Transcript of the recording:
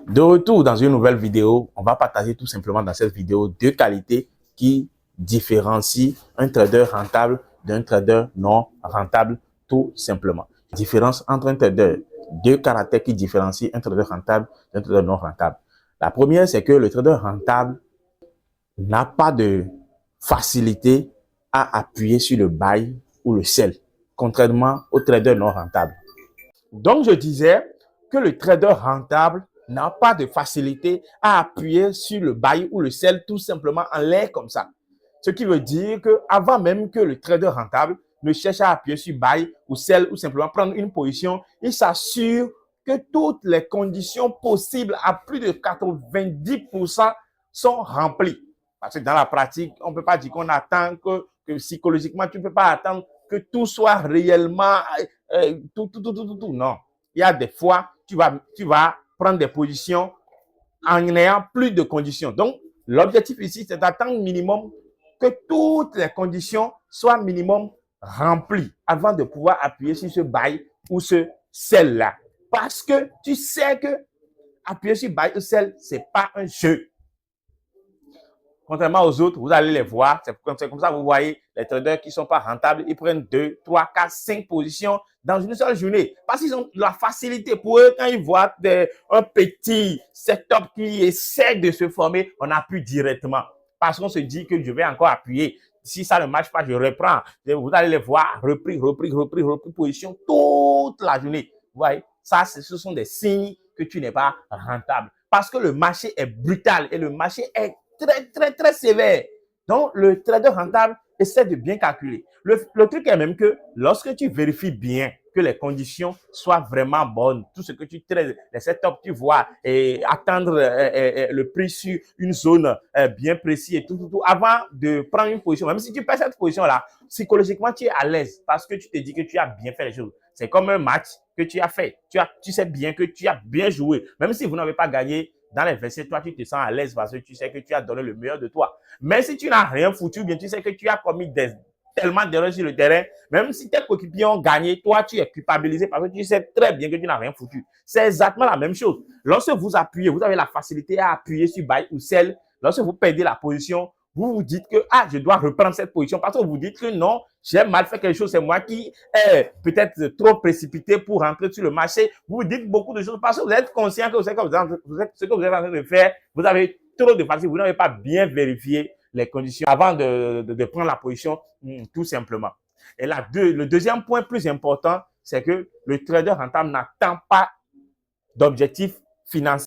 De retour dans une nouvelle vidéo, on va partager tout simplement dans cette vidéo deux qualités qui différencient un trader rentable d'un trader non rentable tout simplement. Différence entre un trader, deux caractères qui différencient un trader rentable d'un trader non rentable. La première, c'est que le trader rentable n'a pas de facilité à appuyer sur le buy ou le sell, contrairement au trader non rentable. Donc, je disais que le trader rentable n'a pas de facilité à appuyer sur le buy ou le sell tout simplement en l'air comme ça. Ce qui veut dire que avant même que le trader rentable ne cherche à appuyer sur buy ou sell ou simplement prendre une position, il s'assure que toutes les conditions possibles à plus de 90% sont remplies. Parce que dans la pratique, on ne peut pas dire qu'on attend que psychologiquement, tu ne peux pas attendre que tout soit réellement tout. Non. Il y a des fois, tu vas prendre des positions en n'ayant plus de conditions. Donc, l'objectif ici, c'est d'attendre minimum que toutes les conditions soient minimum remplies avant de pouvoir appuyer sur ce buy ou ce sell là. Parce que tu sais que appuyer sur buy ou sell, ce n'est pas un jeu. Contrairement aux autres, vous allez les voir. C'est comme ça que vous voyez les traders qui ne sont pas rentables. Ils prennent 2, 3, 4, 5 positions dans une seule journée. Parce qu'ils ont la facilité pour eux, quand ils voient un petit setup qui essaie de se former, on appuie directement. Parce qu'on se dit que je vais encore appuyer. Si ça ne marche pas, je reprends. Vous allez les voir repris, position toute la journée. Vous voyez, ça, ce sont des signes que tu n'es pas rentable. Parce que le marché est brutal et le marché est très sévère. Donc, le trader rentable essaie de bien calculer. Le truc est même que lorsque tu vérifies bien que les conditions soient vraiment bonnes, tout ce que tu trades, les setups, tu vois, et attendre le prix sur une zone bien précise et tout, avant de prendre une position, même si tu perds cette position-là, psychologiquement, tu es à l'aise parce que tu te dis que tu as bien fait les choses. C'est comme un match que tu as fait. Tu sais bien que tu as bien joué. Même si vous n'avez pas gagné, dans les versets, toi, tu te sens à l'aise parce que tu sais que tu as donné le meilleur de toi. Mais si tu n'as rien foutu, bien, tu sais que tu as commis tellement d'erreurs sur le terrain, même si tes coéquipiers ont gagné, toi, tu es culpabilisé parce que tu sais très bien que tu n'as rien foutu. C'est exactement la même chose. Lorsque vous appuyez, vous avez la facilité à appuyer sur buy ou sell. Lorsque vous perdez la position, vous vous dites que je dois reprendre cette position parce que vous dites que non, j'ai mal fait quelque chose, c'est moi qui est peut-être trop précipité pour rentrer sur le marché. Vous dites beaucoup de choses parce que vous êtes conscient que ce que vous êtes en train de faire, vous avez trop de facilité, vous n'avez pas bien vérifié les conditions avant de prendre la position, tout simplement. Et là, le deuxième point plus important, c'est que le trader rentable n'attend pas d'objectif financier.